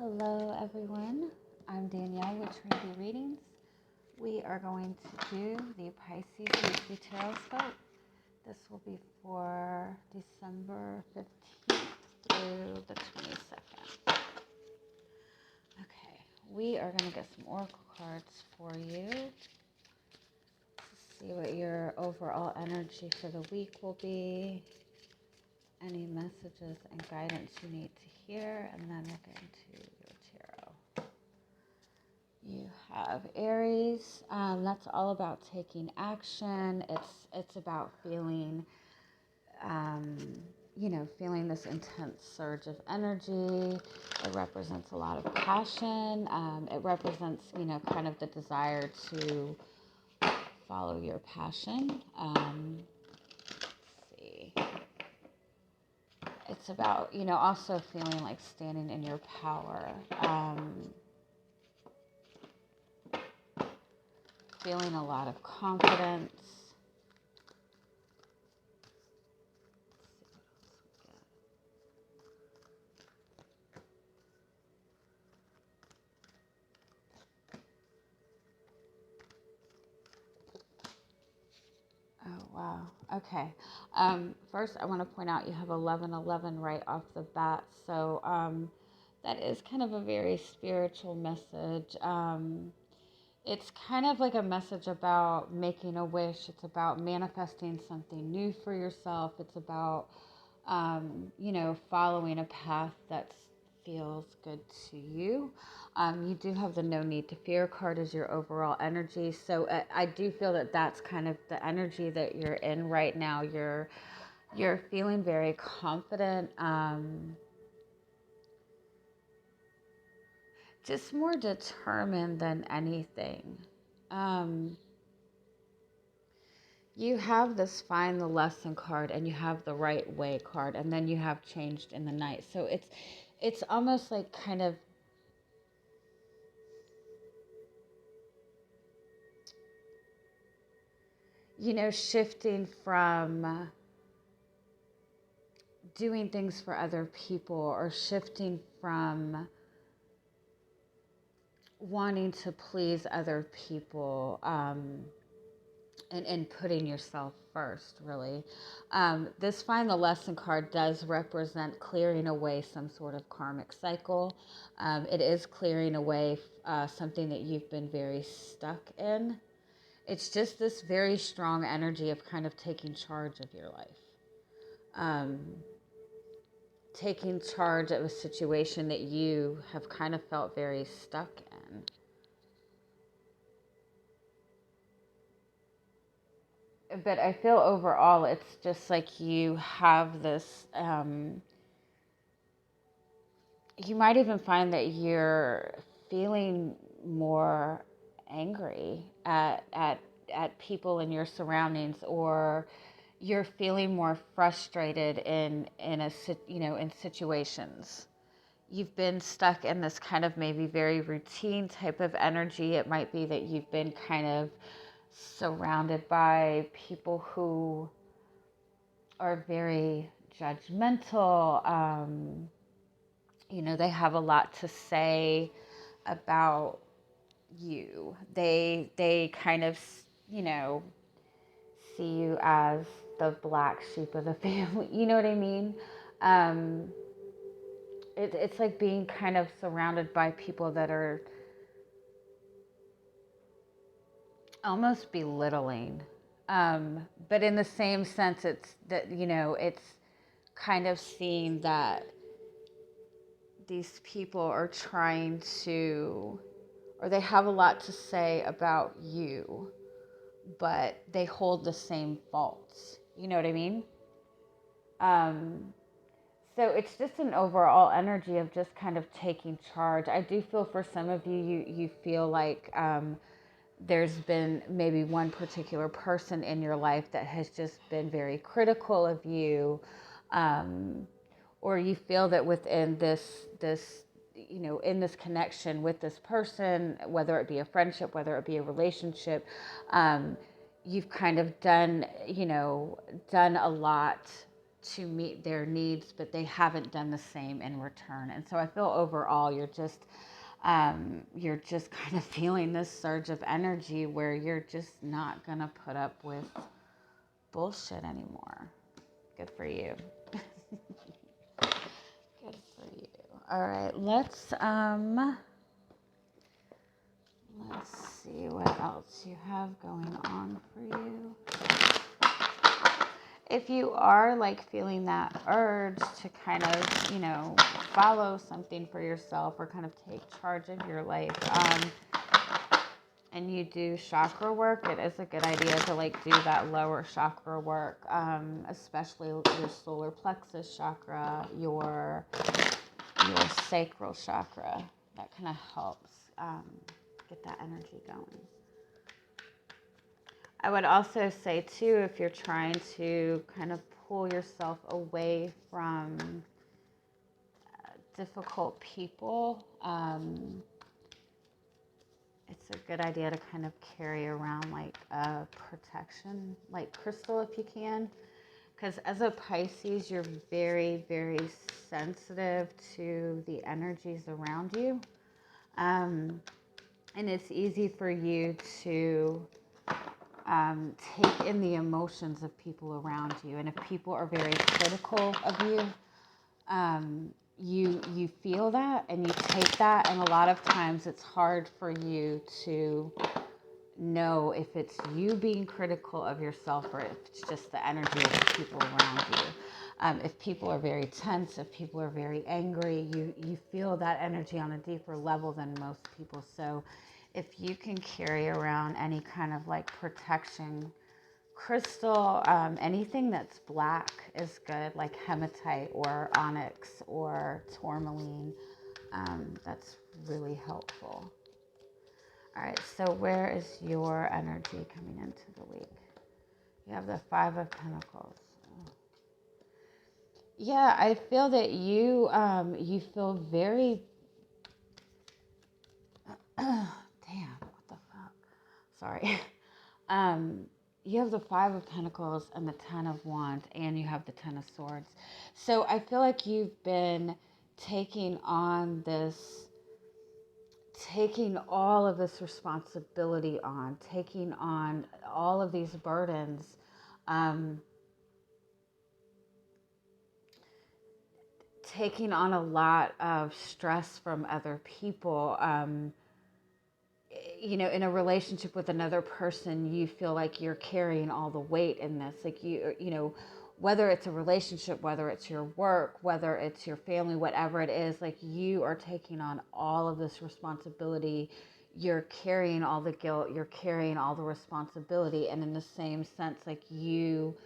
Hello everyone, I'm Danielle with Trinity Readings. We are going to do the Pisces Weekly Tarotscope. This will be for December 15th through the 22nd. Okay, we are going to get some oracle cards for you to see what your overall energy for the week will be, any messages and guidance you need to hear, and then we'll get into your tarot. You have Aries. That's all about taking action. It's about feeling, feeling this intense surge of energy. It represents a lot of passion. It represents, kind of the desire to follow your passion. Let's see. It's about, also feeling like standing in your power. Feeling a lot of confidence. Oh, wow. Okay. First, I want to point out you have 1111 right off the bat. So that is kind of a very spiritual message. It's kind of like a message about making a wish. It's about manifesting something new for yourself. It's about, following a path that feels good to you. You do have the no need to fear card as your overall energy. So I do feel that that's kind of the energy that you're in right now. You're feeling very confident. Just more determined than anything. You have this find the lesson card, and you have the right way card, and then you have changed in the night. So it's almost like kind of, shifting from doing things for other people, or shifting from wanting to please other people, and putting yourself first, really. This find the lesson card does represent clearing away some sort of karmic cycle. It is clearing away something that you've been very stuck in. It's just this very strong energy of kind of taking charge of your life. Taking charge of a situation that you have kind of felt very stuck in. But I feel overall it's just like you have this, you might even find that you're feeling more angry at people in your surroundings, or you're feeling more frustrated in situations. You've been stuck in this kind of maybe very routine type of energy. It might be that you've been kind of surrounded by people who are very judgmental. They have a lot to say about you. They kind of, see you as the black sheep of the family. You know what I mean? It's like being kind of surrounded by people that are almost belittling. But in the same sense, it's that, it's kind of seeing that these people are trying to, or they have a lot to say about you, but they hold the same faults. You know what I mean? So it's just an overall energy of just kind of taking charge. I do feel for some of you feel like there's been maybe one particular person in your life that has just been very critical of you, or you feel that within this in this connection with this person, whether it be a friendship, whether it be a relationship, you've kind of done a lot to meet their needs, but they haven't done the same in return. And so I feel overall you're just kind of feeling this surge of energy where you're just not gonna put up with bullshit anymore. Good for you. Good for you. All right, let's see what else you have going on for you. If you are like feeling that urge to kind of, follow something for yourself or kind of take charge of your life, and you do chakra work, it is a good idea to like do that lower chakra work, especially your solar plexus chakra, your sacral chakra. That kind of helps get that energy going. I would also say too, if you're trying to kind of pull yourself away from difficult people, it's a good idea to kind of carry around like a protection, like crystal if you can. Because as a Pisces, you're very, very sensitive to the energies around you. And it's easy for you to take in the emotions of people around you. And if people are very critical of you, you feel that and you take that. And a lot of times it's hard for you to know if it's you being critical of yourself or if it's just the energy of the people around you. If people are very tense, if people are very angry, you feel that energy on a deeper level than most people. So if you can carry around any kind of like protection crystal, anything that's black is good, like hematite or onyx or tourmaline. That's really helpful. All right, so where is your energy coming into the week? You have the Five of Pentacles. Yeah, I feel that you feel very damn, what the fuck? Sorry. You have the Five of Pentacles and the Ten of Wands, and you have the Ten of Swords. So I feel like you've been taking all of this responsibility on, taking on all of these burdens, taking on a lot of stress from other people. In a relationship with another person, you feel like you're carrying all the weight in this. Like whether it's a relationship, whether it's your work, whether it's your family, whatever it is, like you are taking on all of this responsibility. You're carrying all the guilt, you're carrying all the responsibility. And in the same sense, like you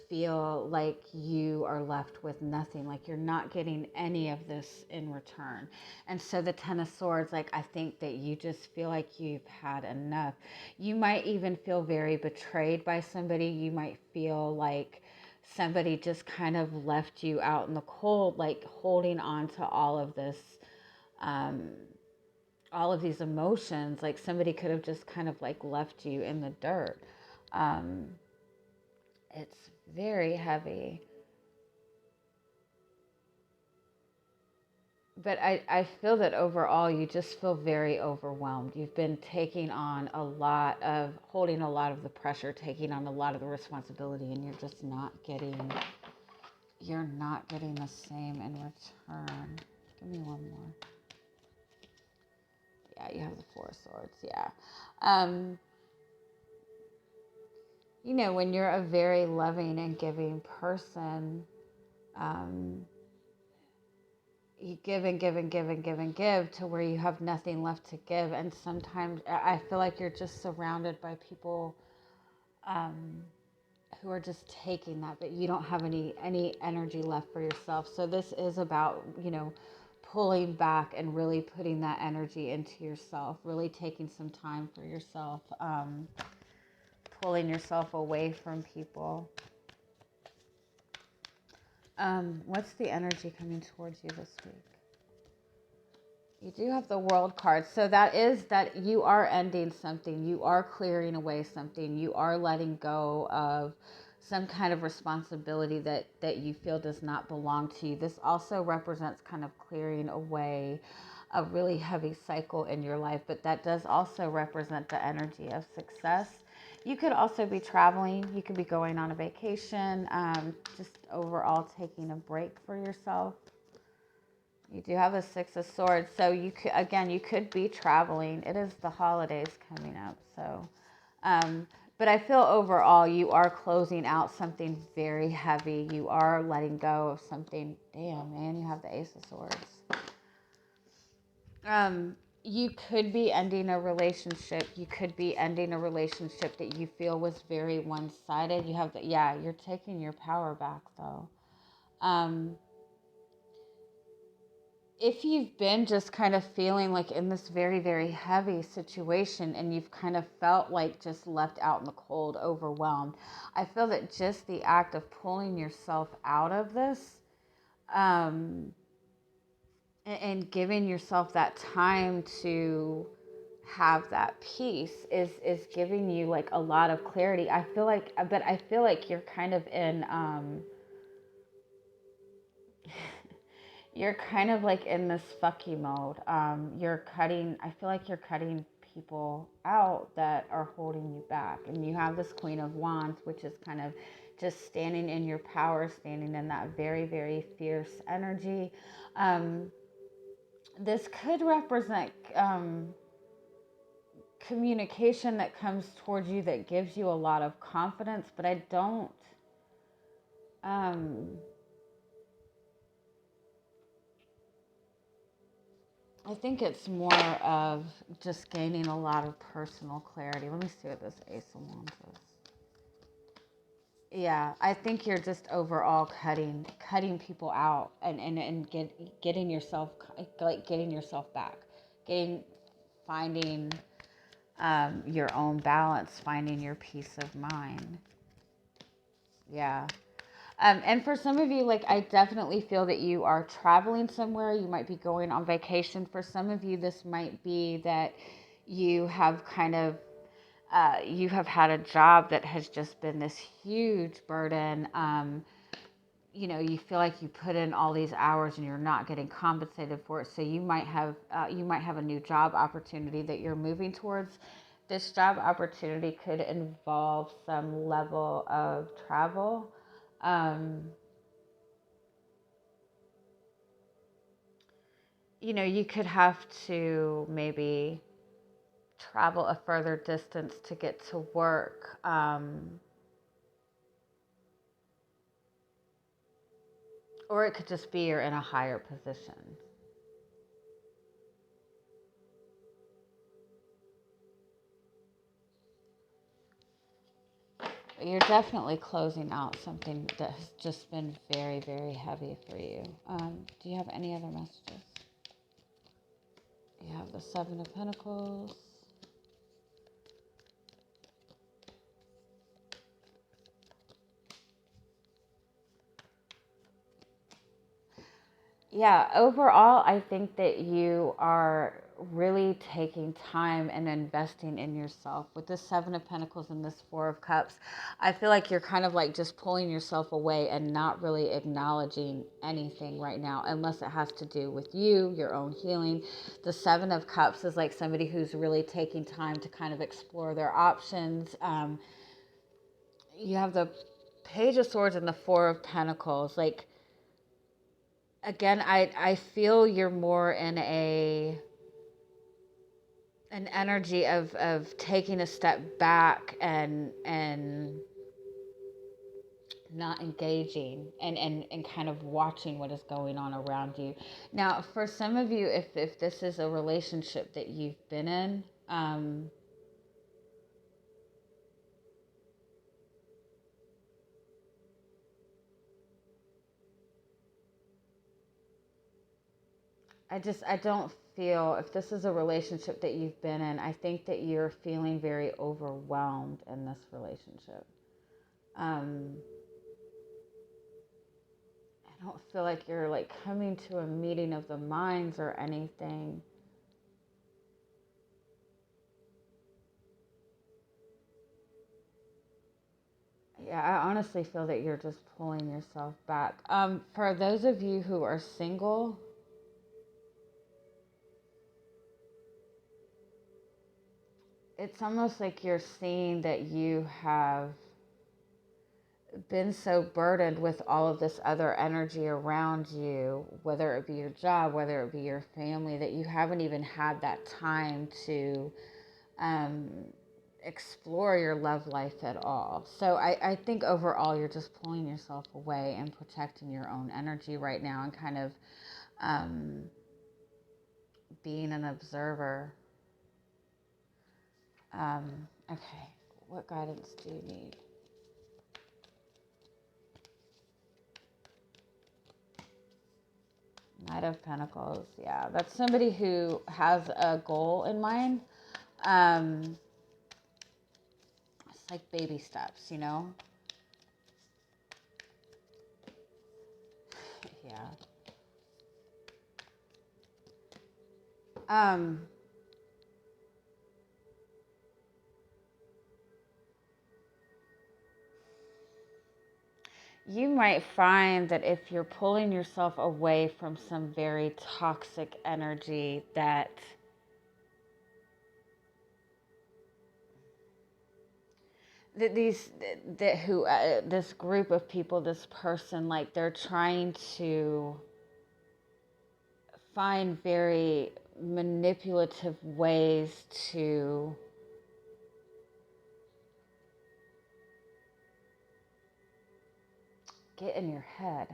feel like you are left with nothing, like you're not getting any of this in return. And so the Ten of Swords, like I think that you just feel like you've had enough. You might even feel very betrayed by somebody. You might feel like somebody just kind of left you out in the cold, like holding on to all of this, all of these emotions. Like somebody could have just kind of like left you in the dirt. It's very heavy. But I feel that overall you just feel very overwhelmed. You've been holding a lot of the pressure, taking on a lot of the responsibility, and you're just not getting the same in return. Give me one more. Yeah, you have the Four of Swords, yeah. When you're a very loving and giving person, you give and give and give and give and give to where you have nothing left to give. And sometimes I feel like you're just surrounded by people who are just taking that, but you don't have any energy left for yourself. So this is about, pulling back and really putting that energy into yourself, really taking some time for yourself, pulling yourself away from people. What's the energy coming towards you this week? You do have the World card. So that is that you are ending something. You are clearing away something. You are letting go of some kind of responsibility that you feel does not belong to you. This also represents kind of clearing away a really heavy cycle in your life, but that does also represent the energy of success. You could also be traveling. You could be going on a vacation, just overall taking a break for yourself. You do have a Six of Swords, so you could, again, you could be traveling. It is the holidays coming up, so. But I feel overall you are closing out something very heavy. You are letting go of something. Damn, man, you have the Ace of Swords. You could be ending a relationship. You could be ending a relationship that you feel was very one-sided. You have the, yeah, you're taking your power back though. If you've been just kind of feeling like in this very, very heavy situation and you've kind of felt like just left out in the cold, overwhelmed, I feel that just the act of pulling yourself out of this, and giving yourself that time to have that peace is giving you like a lot of clarity. I feel like you're kind of in you're kind of like in this fuck you mode. I feel like you're cutting people out that are holding you back. And you have this Queen of Wands, which is kind of just standing in your power, standing in that very, very fierce energy. This could represent communication that comes towards you that gives you a lot of confidence, but I don't. I think it's more of just gaining a lot of personal clarity. Let me see what this Ace of Wands is. Yeah, I think you're just overall cutting people out and getting yourself back, finding your own balance, finding your peace of mind. Yeah. And for some of you, like, I definitely feel that you are traveling somewhere. You might be going on vacation. For some of you, this might be that you have kind of, you have had a job that has just been this huge burden. You feel like you put in all these hours and you're not getting compensated for it. So you might have a new job opportunity that you're moving towards. This job opportunity could involve some level of travel. You could have to maybe travel a further distance to get to work. Or it could just be you're in a higher position. You're definitely closing out something that has just been very, very heavy for you. Do you have any other messages? You have the Seven of Pentacles. Yeah, overall, I think that you are really taking time and investing in yourself. With this Seven of Pentacles and this Four of Cups, I feel like you're kind of like just pulling yourself away and not really acknowledging anything right now, unless it has to do with you, your own healing. The Seven of Cups is like somebody who's really taking time to kind of explore their options. You have the Page of Swords and the Four of Pentacles. Like, again, I feel you're more in an energy of taking a step back and not engaging and kind of watching what is going on around you. Now, for some of you, if this is a relationship that you've been in, I don't feel, if this is a relationship that you've been in, I think that you're feeling very overwhelmed in this relationship. I don't feel like you're like coming to a meeting of the minds or anything. Yeah, I honestly feel that you're just pulling yourself back. For those of you who are single, it's almost like you're seeing that you have been so burdened with all of this other energy around you, whether it be your job, whether it be your family, that you haven't even had that time to um, explore your love life at all. So I think overall you're just pulling yourself away and protecting your own energy right now and kind of um, being an observer. Okay, what guidance do you need? Knight of Pentacles, yeah. That's somebody who has a goal in mind. It's like baby steps, you know? Yeah. You might find that if you're pulling yourself away from some very toxic energy, that this group of people, this person, like they're trying to find very manipulative ways to get in your head.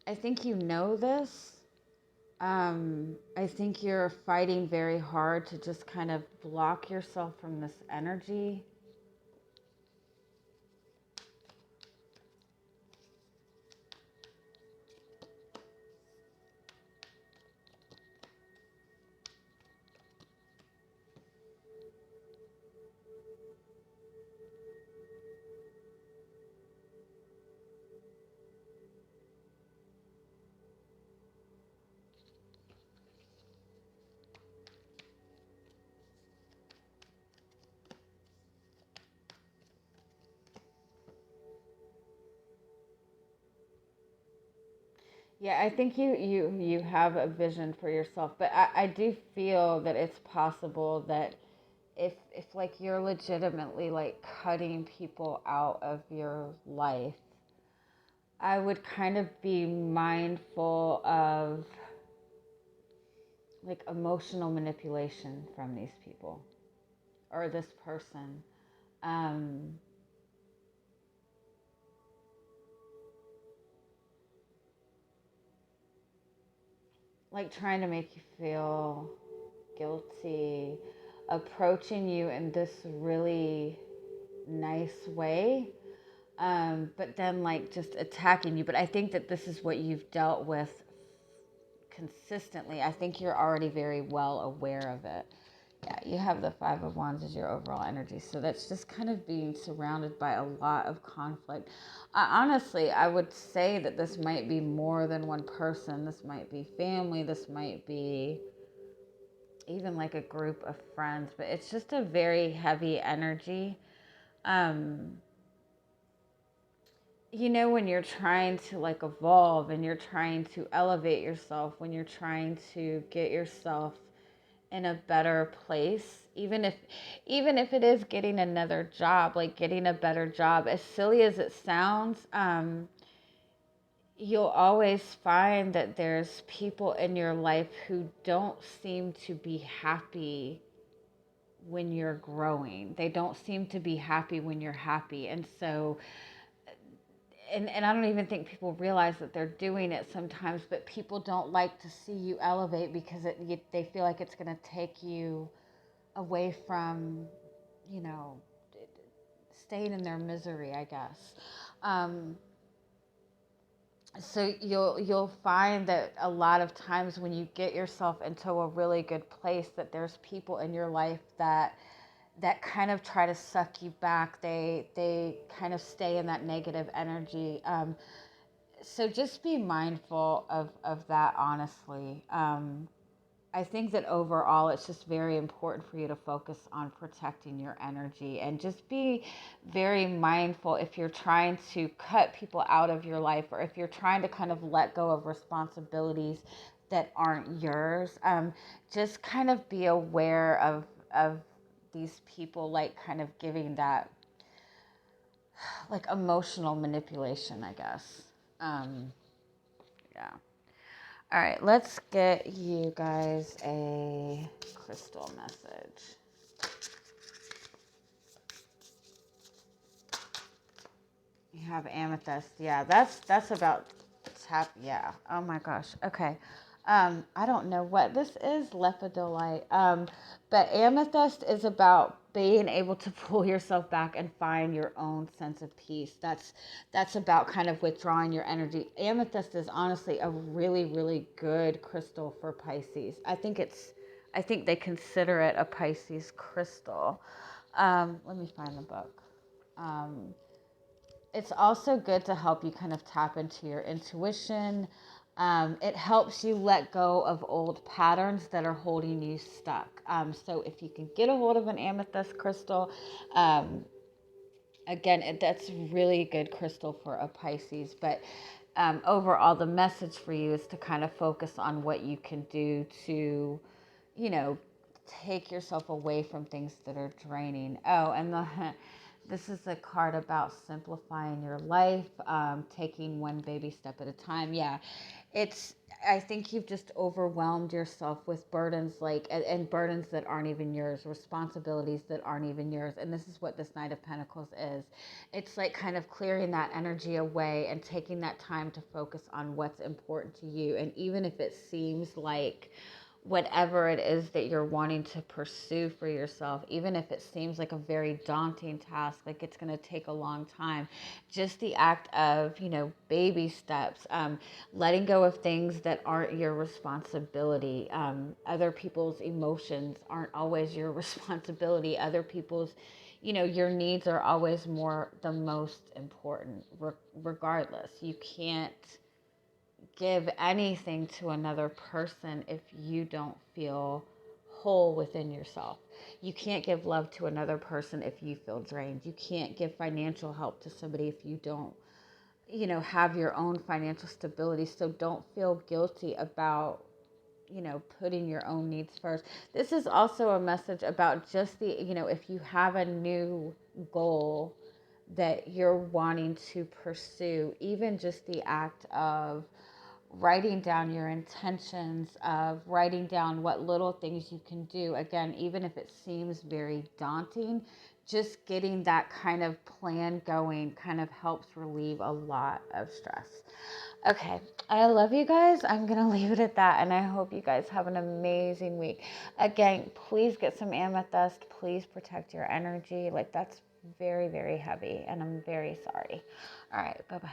I think you know this. I think you're fighting very hard to just kind of block yourself from this energy. Yeah, I think you have a vision for yourself, but I do feel that it's possible that if like you're legitimately like cutting people out of your life, I would kind of be mindful of like emotional manipulation from these people or this person. Um, like trying to make you feel guilty, approaching you in this really nice way, but then like just attacking you. But I think that this is what you've dealt with consistently. I think you're already very well aware of it. Yeah, you have the Five of Wands as your overall energy. So that's just kind of being surrounded by a lot of conflict. Honestly, I would say that this might be more than one person. This might be family. This might be even like a group of friends. But it's just a very heavy energy. You know, when you're trying to like evolve and you're trying to elevate yourself, when you're trying to get yourself in a better place, even if it is getting another job, like getting a better job, as silly as it sounds, you'll always find that there's people in your life who don't seem to be happy when you're growing. They don't seem to be happy when you're happy. And so and I don't even think people realize that they're doing it sometimes, but people don't like to see you elevate because they feel like it's going to take you away from, you know, staying in their misery, I guess. So you'll find that a lot of times when you get yourself into a really good place, that there's people in your life that kind of try to suck you back. They kind of stay in that negative energy. So just be mindful of that, honestly. I think that overall it's just very important for you to focus on protecting your energy and just be very mindful if you're trying to cut people out of your life or if you're trying to kind of let go of responsibilities that aren't yours. Just kind of be aware of these people like kind of giving that like emotional manipulation, I guess. Yeah. All right, let's get you guys a crystal message. You have amethyst. Yeah, that's about tap. Yeah. Oh my gosh. Okay. I don't know what this is, lepidolite. But amethyst is about being able to pull yourself back and find your own sense of peace. That's about kind of withdrawing your energy. Amethyst is honestly a really, really good crystal for Pisces. I think they consider it a Pisces crystal. Let me find the book. Um, it's also good to help you kind of tap into your intuition. It helps you let go of old patterns that are holding you stuck. So if you can get a hold of an amethyst crystal, um, again, that's really good crystal for a Pisces. But overall, the message for you is to kind of focus on what you can do to, you know, take yourself away from things that are draining. Oh, and this is a card about simplifying your life, taking one baby step at a time. Yeah, it's. I think you've just overwhelmed yourself with burdens and burdens that aren't even yours, responsibilities that aren't even yours. And this is what this Knight of Pentacles is. It's like kind of clearing that energy away and taking that time to focus on what's important to you. And even if it seems like whatever it is that you're wanting to pursue for yourself, even if it seems like a very daunting task, like it's going to take a long time, just the act of, baby steps, letting go of things that aren't your responsibility. Other people's emotions aren't always your responsibility. Other people's, your needs are always the most important, regardless. You can't give anything to another person if you don't feel whole within yourself. You can't give love to another person if you feel drained. You can't give financial help to somebody if you don't, have your own financial stability. So don't feel guilty about, putting your own needs first. This is also a message about just if you have a new goal that you're wanting to pursue, even just the act of writing down your intentions, of writing down what little things you can do. Again, even if it seems very daunting, just getting that kind of plan going kind of helps relieve a lot of stress. Okay, I love you guys. I'm going to leave it at that, and I hope you guys have an amazing week. Again, please get some amethyst. Please protect your energy. Like, that's very, very heavy, and I'm very sorry. All right, bye-bye.